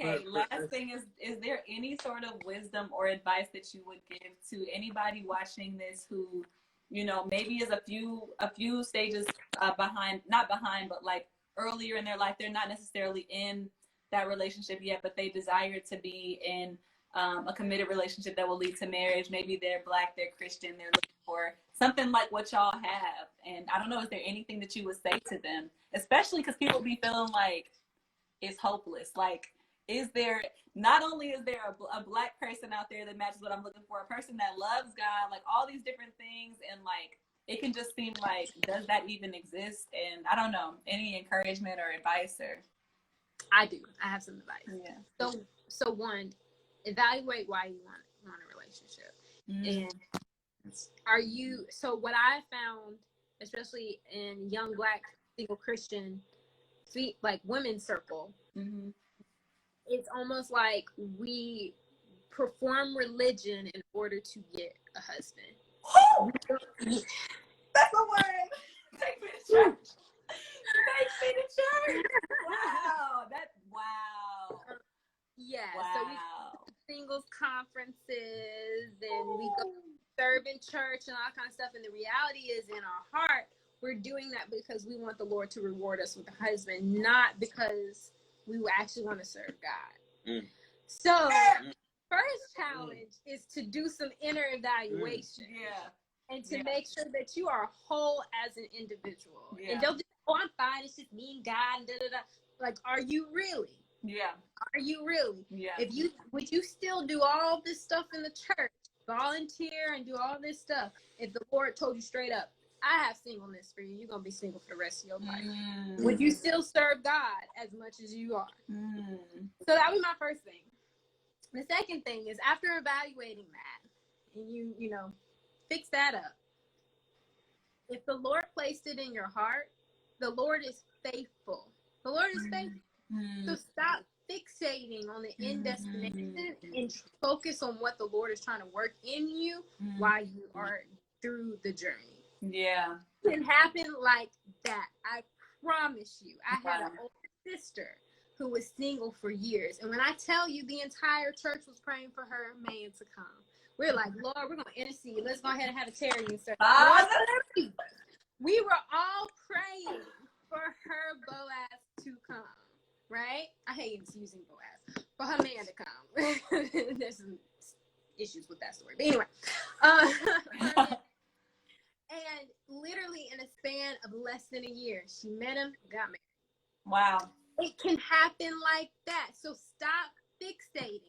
Okay, last thing is there any sort of wisdom or advice that you would give to anybody watching this who, you know, maybe is a few stages behind, not behind, but like earlier in their life, they're not necessarily in that relationship yet, but they desire to be in a committed relationship that will lead to marriage. Maybe they're Black, they're Christian, they're looking for something like what y'all have. And I don't know, is there anything that you would say to them, especially because people be feeling like it's hopeless. Like, is there, not only is there a Black person out there that matches what I'm looking for, a person that loves God, like all these different things, and like it can just seem like, does that even exist? And I don't know, any encouragement or advice? Or I do. I have some advice. Yeah. So one, evaluate why you want a relationship. And are you, so what I found, especially in young Black single Christian, like women's circle, it's almost like we perform religion in order to get a husband. That's a word. Take me to church. Take me to church. Wow. Wow. Yeah. Wow. So we go to singles conferences and we go serve in church and all kind of stuff. And the reality is, in our heart, we're doing that because we want the Lord to reward us with a husband, not because we actually want to serve God. So first challenge is to do some inner evaluation. And to make sure that you are whole as an individual. And don't just, oh, I'm fine, it's just me and God, and da-da-da. Like, are you really? Are you really? Would you still do all this stuff in the church, volunteer and do all this stuff, if the Lord told you straight up, I have singleness for you, you're going to be single for the rest of your life? Would you still serve God as much as you are? So that was my first thing. The second thing is, after evaluating that, and you know, fix that up. If the Lord placed it in your heart, the Lord is faithful. The Lord is faithful. So stop fixating on the end destination and focus on what the Lord is trying to work in you while you are through the journey. It can happen like that. I promise you. I had an older sister who was single for years. And when I tell you, the entire church was praying for her man to come. We're like, Lord, we're going to intercede. Let's go ahead and have a tarrying service. We were all praying for her Boaz to come, right? I hate using Boaz. For her man to come. There's some issues with that story. But anyway. And literally in a span of less than a year, she met him, got married. Wow. It can happen like that. So stop fixating.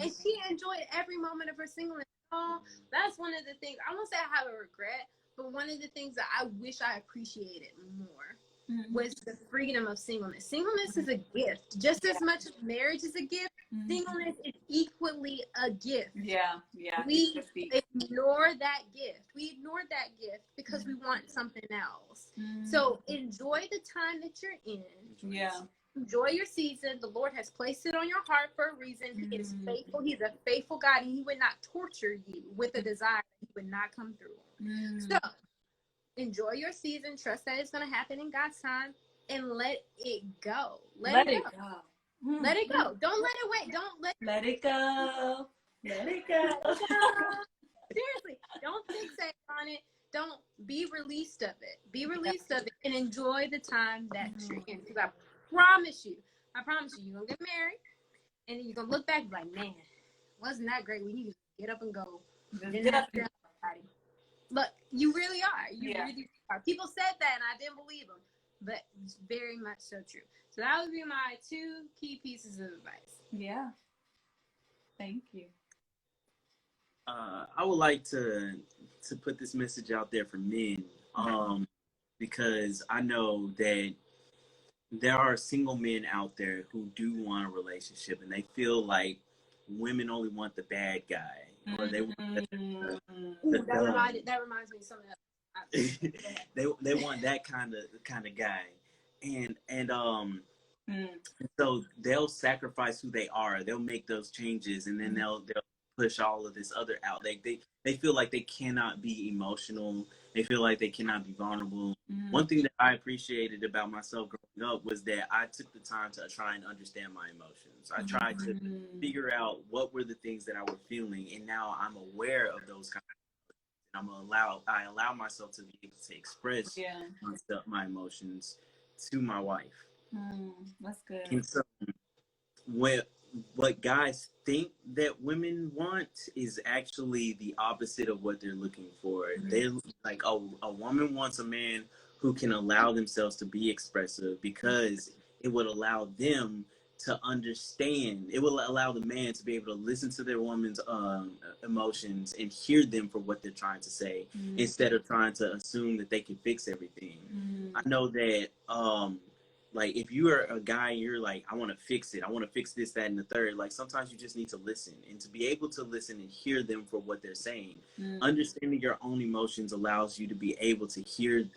And she enjoyed every moment of her singleness. Oh, that's one of the things, I won't say I have a regret, but one of the things that I wish I appreciated more was the freedom of singleness. Singleness is a gift. Just as much as marriage is a gift, singleness is equally a gift. We ignore that gift. We ignore that gift because we want something else. So enjoy the time that you're in. Enjoy your season. The Lord has placed it on your heart for a reason. He is faithful. He's a faithful God, and he would not torture you with a desire that he would not come through. So enjoy your season. Trust that it's going to happen in God's time, and let it go. Let it go. Let it go. Don't let it wait. Let it go. Let it go. Seriously, don't fixate on it. Don't be released of it. Be released of it and enjoy the time that you're in. Because I promise you, you're going to get married, and then you're going to look back and be like, man, wasn't that great when you get up and go? Look, you really are. You really are. People said that, and I didn't believe them, but it's very much so true. So that would be my 2 key pieces of advice. Thank you. I would like to put this message out there for men, because I know that there are single men out there who do want a relationship, and they feel like women only want the bad guy, or they want that reminds me of something else. they want that kind of guy, and so they'll sacrifice who they are. They'll make those changes, and then they'll push all of this other out. They feel like they cannot be emotional. They feel like they cannot be vulnerable. One thing that I appreciated about myself growing up was that I took the time to try and understand my emotions. I tried to figure out what were the things that I was feeling, and now I'm aware of those kind of. I allow myself to be able to express myself, my emotions, to my wife. That's good. And so what guys think that women want is actually the opposite of what they're looking for. They're like, a woman wants a man who can allow themselves to be expressive, because it would allow them to understand. It will allow the man to be able to listen to their woman's emotions and hear them for what they're trying to say, instead of trying to assume that they can fix everything. I know that like, if you are a guy and you're like, I want to fix it, I want to fix this, that, and the third, like, sometimes you just need to listen, and to be able to listen and hear them for what they're saying. Understanding your own emotions allows you to be able to hear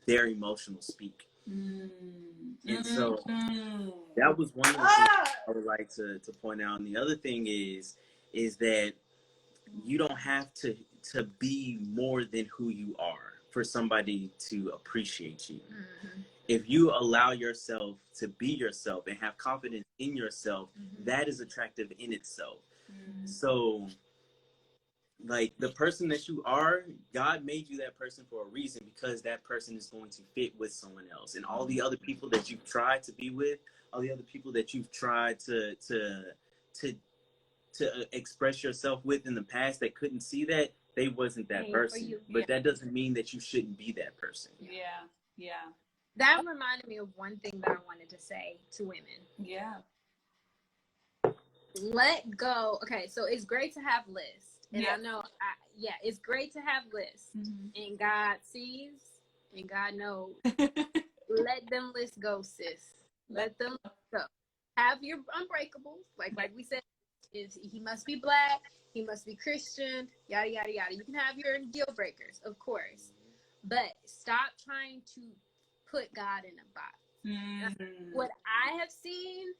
their emotional speak. And so that was one of the things I would like to point out. And the other thing is that you don't have to be more than who you are for somebody to appreciate you. If you allow yourself to be yourself and have confidence in yourself, that is attractive in itself. So, like, the person that you are, God made you that person for a reason, because that person is going to fit with someone else. And all the other people that you've tried to be with, all the other people that you've tried to express yourself with in the past that couldn't see that, they wasn't that person. But that doesn't mean that you shouldn't be that person. Yeah. That reminded me of one thing that I wanted to say to women. Yeah. Let go. Okay, so it's great to have lists. And I know, it's great to have lists. And God sees and God knows. Let them lists go, sis. Let them go. Have your unbreakables. Like we said, he must be Black, he must be Christian, yada, yada, yada. You can have your deal breakers, of course. But stop trying to put God in a box. What I have seen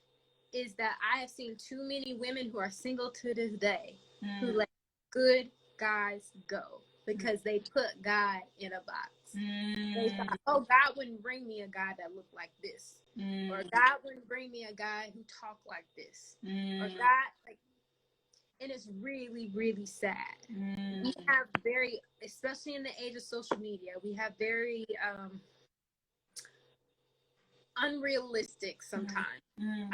is that I have seen too many women who are single to this day who let good guys go because they put God in a box. They thought, oh, God wouldn't bring me a guy that looked like this, or God wouldn't bring me a guy who talked like this, or God, like, and it's really, really sad. We have very, especially in the age of social media, we have very unrealistic sometimes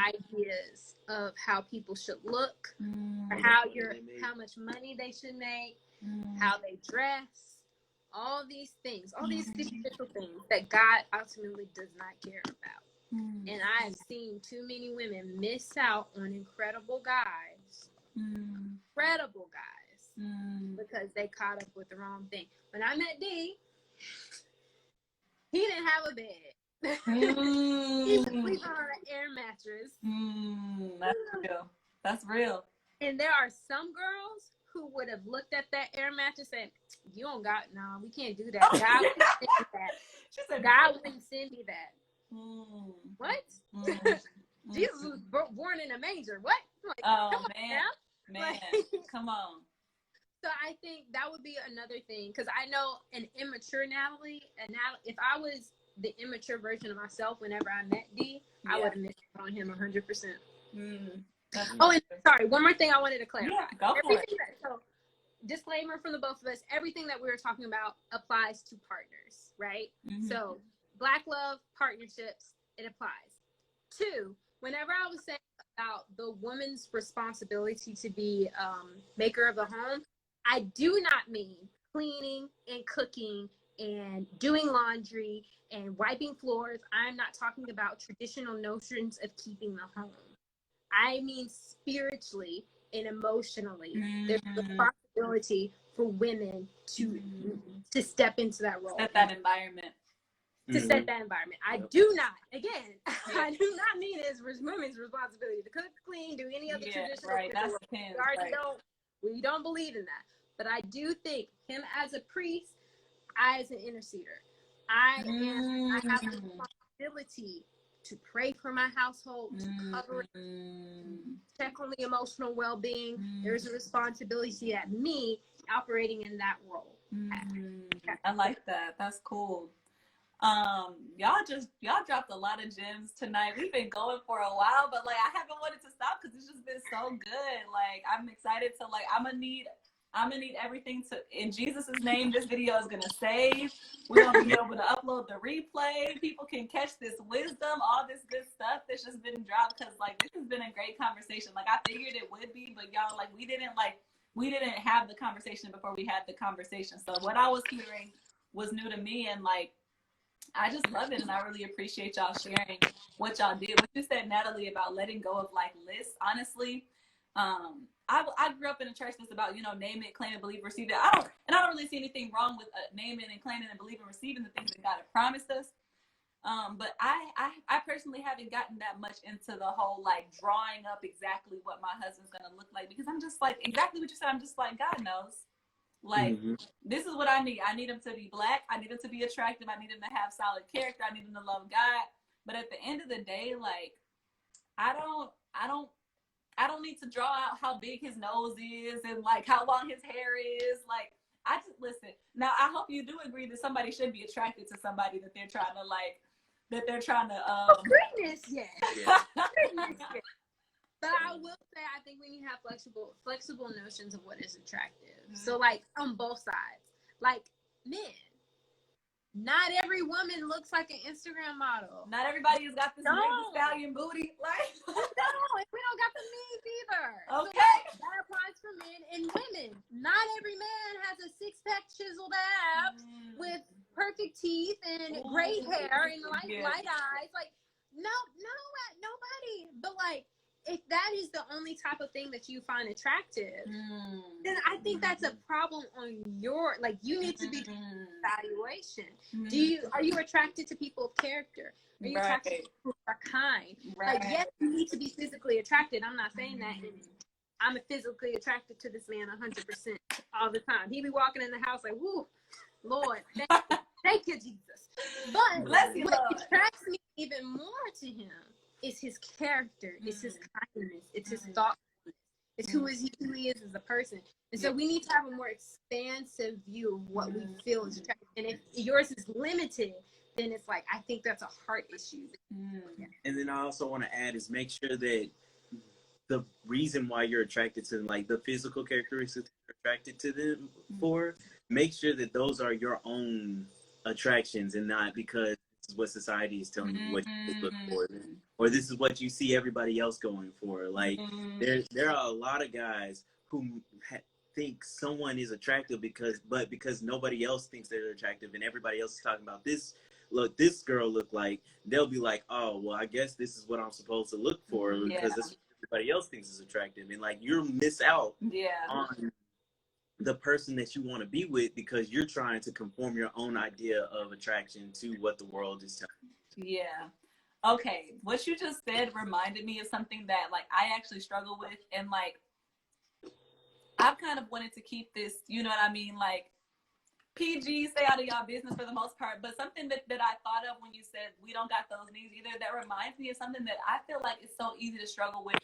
ideas of how people should look, or how much money they should make, how they dress, all these things, all these superficial things that God ultimately does not care about. And I have seen too many women miss out on incredible guys, because they caught up with the wrong thing. When I met D, he didn't have a bed. He was sleeping on an air mattress. That's real. And there are some girls who would have looked at that air mattress and, you don't got, no, we can't do that. God wouldn't send me that. She said, God wouldn't send me that. What? Jesus was born in a manger. What? Like, oh, man. Come on. So I think that would be another thing, because I know an immature Natalie, if I was the immature version of myself whenever I met D, I would have missed on him 100%. Oh, and sorry, one more thing I wanted to clarify. Yeah, go for it. So, disclaimer from the both of us, everything that we were talking about applies to partners, right? So, Black love, partnerships, it applies. 2, whenever I was saying about the woman's responsibility to be maker of the home, I do not mean cleaning and cooking and doing laundry and wiping floors. I'm not talking about traditional notions of keeping the home. I mean spiritually and emotionally. There's a responsibility for women to step into that role. Set that environment. To set that environment. I do not, again, I do not mean it's women's responsibility to cook, clean, do any other traditional right. That's we don't believe in that. But I do think him as a priest, I as an interceder, I have a responsibility to pray for my household, to cover it, check on the emotional well-being. There's a responsibility at me operating in that role. I like that. That's cool. Y'all dropped a lot of gems tonight. We've been going for a while, but like I haven't wanted to stop because it's just been so good. Like I'm excited to like I'm gonna need everything to in Jesus' name. This video is gonna save. We're gonna be able to upload the replay. People can catch this wisdom, all this good stuff that's just been dropped because like this has been a great conversation. Like I figured it would be, but y'all like we didn't have the conversation before we had the conversation. So what I was hearing was new to me, and like I just love it, and I really appreciate y'all sharing what y'all did. What you said, Natalie, about letting go of like lists. Honestly, I grew up in a church that's about name it, claim it, believe, receive it. I don't really see anything wrong with naming and claiming and believing, receiving the things that God had promised us. But I personally haven't gotten that much into the whole like drawing up exactly what my husband's gonna look like, because I'm just like exactly what you said. I'm just like God knows. Like, this is what I need. I need him to be black. I need him to be attractive. I need him to have solid character. I need him to love God. But at the end of the day, like, I don't need to draw out how big his nose is and like how long his hair is. Like, I just listen. Now, I hope you do agree that somebody should be attracted to somebody that they're trying to Oh, goodness, yes. Goodness, yes. But I will say, I think we need to have flexible notions of what is attractive. So, like, on both sides. Like, men, not every woman looks like an Instagram model. Not everybody has got this stallion booty. Like, no, and we don't got the knees either. Okay. So that applies for men and women. Not every man has a six-pack chiseled abs with perfect teeth and great hair and light eyes. Like, nobody. But, like, if that is the only type of thing that you find attractive, then I think that's a problem on your, like, you need to be doing an evaluation. Are you attracted to people of character? Are you attracted to people who are kind? Like, yes, you need to be physically attracted. I'm not saying that. I'm physically attracted to this man 100% all the time. He be walking in the house like, whoo, Lord, thank you, Jesus. But what attracts me even more to him is his character, it's his kindness, it's his thoughtfulness, it's who he is as a person. And so we need to have a more expansive view of what we feel is attractive. And if yours is limited, then it's like, I think that's a heart issue. And then I also want to add is make sure that the reason why you're attracted to them, like the physical characteristics you're attracted to them for, make sure that those are your own attractions and not because this is what society is telling you what you look for, or this is what you see everybody else going for. Like there are a lot of guys who think someone is attractive because nobody else thinks they're attractive and everybody else is talking about this girl look like, they'll be like, oh well, I guess this is what I'm supposed to look for because that's what everybody else thinks is attractive, and like you'll miss out on the person that you want to be with because you're trying to conform your own idea of attraction to what the world is telling you. Yeah. Okay. What you just said reminded me of something that like I actually struggle with, and like I've kind of wanted to keep this, you know what I mean? Like PG, stay out of y'all business for the most part. But something that I thought of when you said we don't got those needs either, that reminds me of something that I feel like it's so easy to struggle with,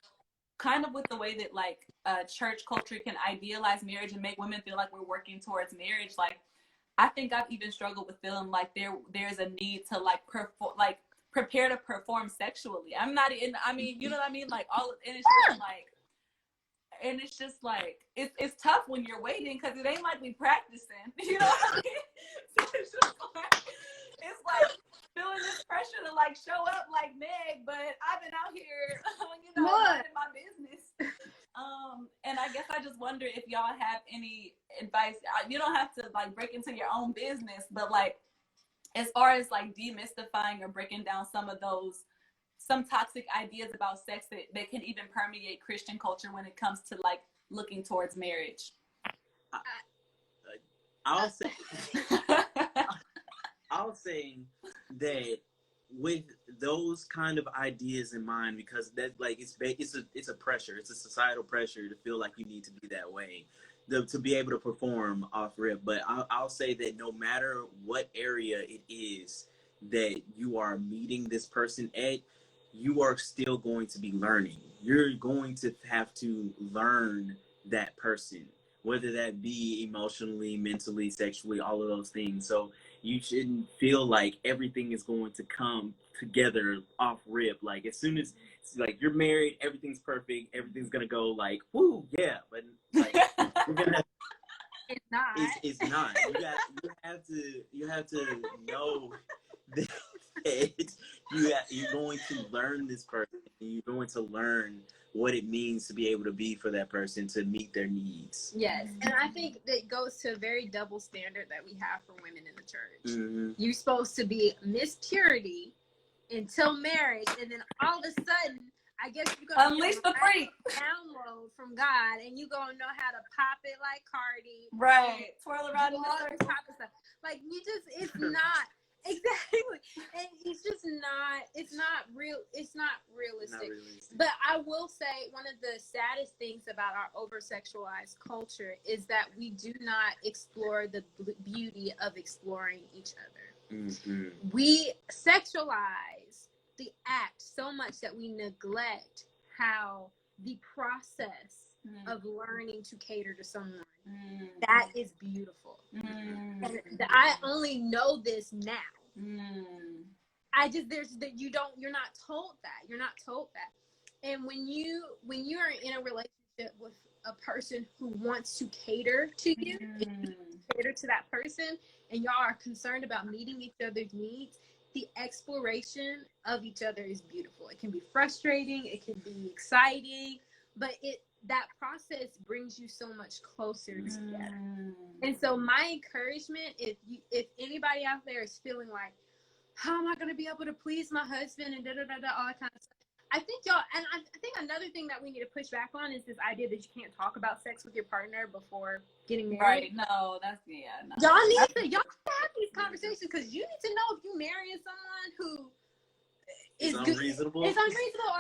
kind of with the way that like church culture can idealize marriage and make women feel like we're working towards marriage. Like I think I've even struggled with feeling like there's a need to like prepare to perform sexually. I'm not in, I mean, you know what I mean? Like and it's just like it's tough when you're waiting because it ain't like we practicing. You know what I mean? So it's just like feeling this pressure to like show up like Meg, but I've been out here, minding my business. And I guess I just wonder if y'all have any advice. You don't have to like break into your own business, but like as far as like demystifying or breaking down some toxic ideas about sex that can even permeate Christian culture when it comes to like looking towards marriage. I'll say that with those kind of ideas in mind, because that like it's a pressure, it's a societal pressure to feel like you need to be that way, to be able to perform off rip. But I'll say that no matter what area it is, that you are meeting this person at, you are still going to be learning. You're going to have to learn that person, whether that be emotionally, mentally, sexually, all of those things. So you shouldn't feel like everything is going to come together off rip. Like as soon as like you're married, everything's perfect, everything's gonna go like, whoo, yeah. But like you're gonna It's not. it's not. You have to know that you're going to learn this person. And you're going to learn what it means to be able to be for that person, to meet their needs. Yes, and I think that goes to a very double standard that we have for women in the church. Mm-hmm. You're supposed to be Miss Purity until marriage, and then all of a sudden, I guess you're gonna unleash the freak, download from God, and you gonna know how to pop it like Cardi, right? Twirl around in all the this circle. type of stuff. Like it's not exactly, and it's just not. It's not real. It's not realistic. Not realistic. But I will say one of the saddest things about our over-sexualized culture is that we do not explore the beauty of exploring each other. Mm-hmm. We sexualize the act so much that we neglect how the process of learning to cater to someone that is beautiful. And I only know this now. You're not told that. And when you are in a relationship with a person who wants to cater to you, cater to that person, and y'all are concerned about meeting each other's needs, the exploration of each other is beautiful. It can be frustrating, it can be exciting, but that process brings you so much closer together. And so my encouragement, if anybody out there is feeling like, how am I going to be able to please my husband and all that kind of stuff, I think y'all, and I think another thing that we need to push back on is this idea that you can't talk about sex with your partner before getting married. Right? No, that's no. Y'all need to have these conversations, because you need to know if you're marrying someone who is unreasonable. It's unreasonable,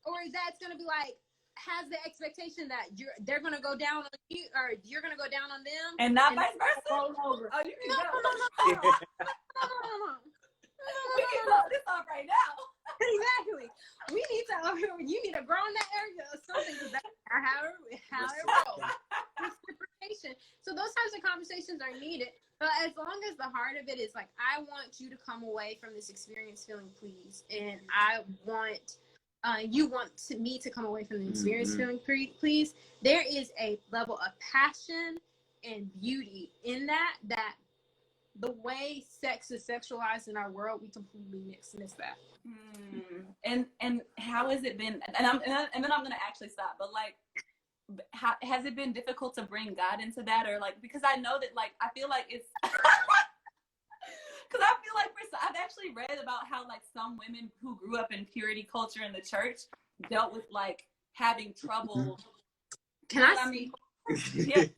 or that's going to be like, has the expectation that they're going to go down on you, or you're going to go down on them, and not vice versa. Roll over. Oh, you can No. We can blow this off right now. Exactly. You need to grow in that area or something, because that's how it rolls. Reciprocation. So those types of conversations are needed. But as long as the heart of it is like, I want you to come away from this experience feeling pleased, and I want you want me to come away from the experience feeling pleased, there is a level of passion and beauty in that the way sex is sexualized in our world, we completely miss that. And how has it been? And then I'm gonna actually stop. But like, how has it been difficult to bring God into that, or like, because I know that like I feel like it's because I feel like I've actually read about how like some women who grew up in purity culture in the church dealt with like having trouble. I mean? Yeah.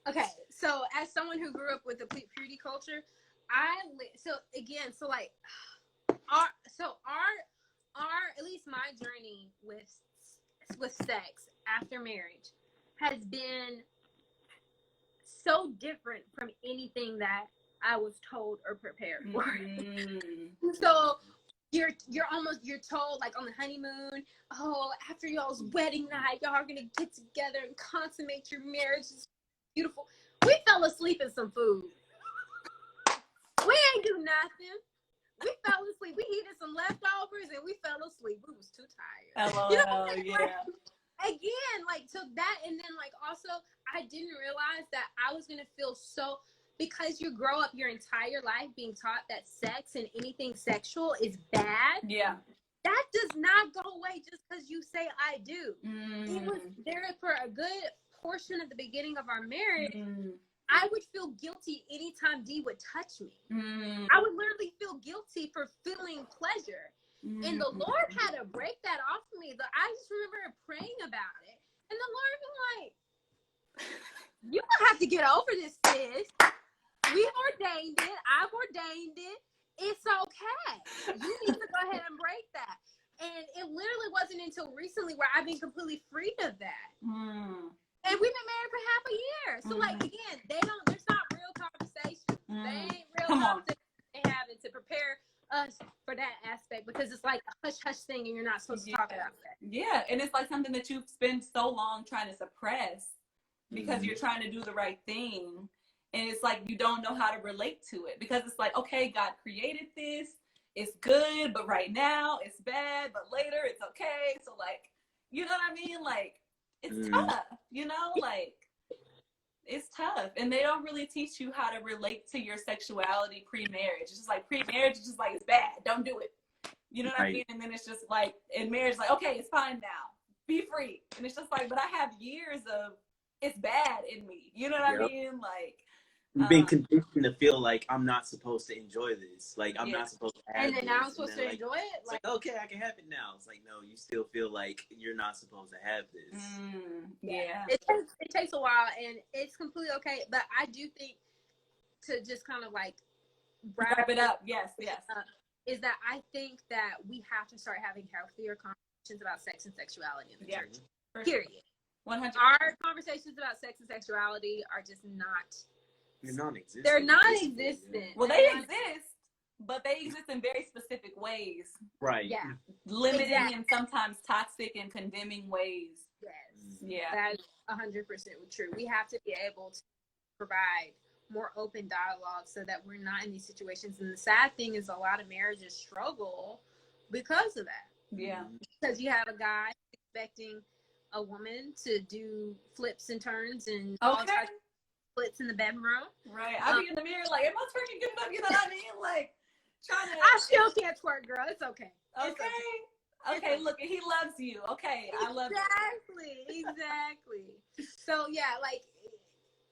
Okay, so as someone who grew up with the purity culture, our at least my journey with sex after marriage has been so different from anything that I was told or prepared for. So you're told, like, on the honeymoon, oh, after y'all's wedding night, y'all are gonna get together and consummate your marriage. It's beautiful. We fell asleep in some food. We ain't do nothing. We fell asleep. We heated some leftovers and we fell asleep. We was too tired. LOL, you know, yeah. Again, like, so that, and then like also I didn't realize that I was gonna feel so, because you grow up your entire life being taught that sex and anything sexual is bad. Yeah. That does not go away just because you say I do. It was there for a good portion of the beginning of our marriage. I would feel guilty anytime D would touch me. I would literally feel guilty for feeling pleasure. And the Lord had to break that off of me. I just remember praying about it. And the Lord was like, you don't have to get over this, sis. We ordained it. I've ordained it. It's okay. You need to go ahead and break that. And it literally wasn't until recently where I've been completely freed of that. And we've been married for half a year. So, like, again, there's not real conversations. They ain't real conversations they having to prepare us for that aspect, because it's like a hush hush thing and you're not supposed to talk about that. Yeah, and it's like something that you've spent so long trying to suppress because you're trying to do the right thing. And it's like you don't know how to relate to it, because it's like, okay, God created this. It's good, but right now it's bad, but later it's okay. So like, you know what I mean? Like, it's tough, you know? Like, it's tough. And they don't really teach you how to relate to your sexuality pre-marriage. It's just like pre-marriage is just like, it's bad. Don't do it. You know what I mean? And then it's just like, in marriage, like, okay, it's fine now. Be free. And it's just like, but I have years of it's bad in me. You know what I mean? Like, you've been conditioned to feel like I'm not supposed to enjoy this. Like, I'm not supposed to have and then this. now I'm supposed to enjoy it? Like, okay, I can have it now. It's like, no, you still feel like you're not supposed to have this. Yeah. It takes a while, and it's completely okay. But I do think, to just kind of like wrap it up. Yes. Is that I think that we have to start having healthier conversations about sex and sexuality in the church. Period. 100%. Our conversations about sex and sexuality are just not. They're non-existent. They're non-existent. Well, they exist, but they exist in very specific ways. Right. Yeah. Limiting and sometimes toxic and condemning ways. Yes. Yeah. That's 100% true. We have to be able to provide more open dialogue so that we're not in these situations. And the sad thing is, a lot of marriages struggle because of that. Yeah. Because you have a guy expecting a woman to do flips and turns and all types of splits in the bedroom. Right. I be in the mirror like, am I twerking good enough? You know what I mean? Like, trying to. I still can't twerk, girl. It's okay. Okay, look, he loves you. Okay, I love you. Exactly. So yeah, like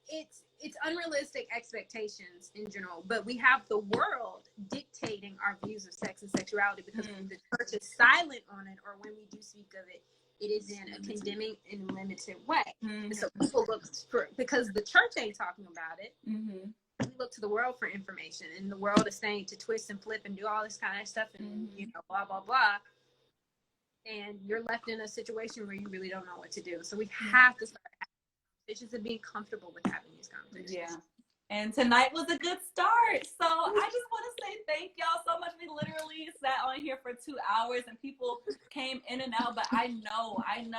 it's unrealistic expectations in general, but we have the world dictating our views of sex and sexuality, because the church is silent on it, or when we do speak of it, it is in a condemning and limited way. And so people look for, because the church ain't talking about it, we look to the world for information, and the world is saying to twist and flip and do all this kind of stuff, and you know, blah blah blah, and you're left in a situation where you really don't know what to do. So we have to start having conversations and being comfortable with having these conversations. Yeah. And tonight was a good start. So I just want to say thank y'all so much. We literally sat on here for 2 hours and people came in and out, but I know, and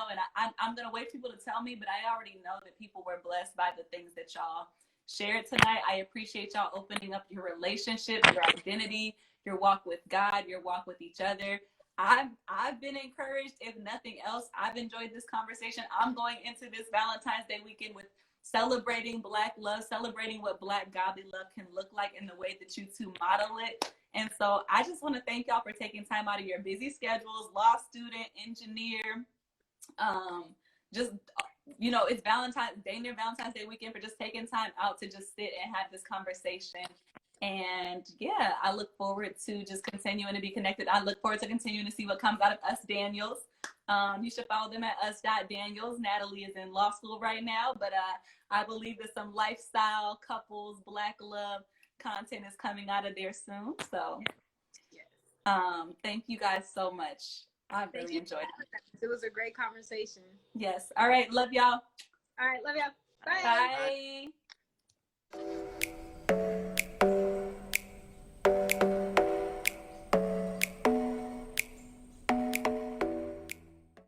I'm going to wait for people to tell me, but I already know that people were blessed by the things that y'all shared tonight. I appreciate y'all opening up your relationship, your identity, your walk with God, your walk with each other. I've been encouraged. If nothing else, I've enjoyed this conversation. I'm going into this Valentine's Day weekend with celebrating Black love, celebrating what Black godly love can look like in the way that you two model it. And so I just want to thank y'all for taking time out of your busy schedules, law student, engineer, just, you know, it's Valentine's Day, near Valentine's Day weekend, for just taking time out to just sit and have this conversation. And yeah, I look forward to just continuing to be connected. I look forward to continuing to see what comes out of Us Daniels. You should follow them at us.daniels. Natalie is in law school right now, but I believe that some lifestyle, couples, Black love content is coming out of there soon. So thank you guys so much. I really enjoyed it. It was a great conversation. Yes. All right. Love y'all. All right. Love y'all. Bye. Bye.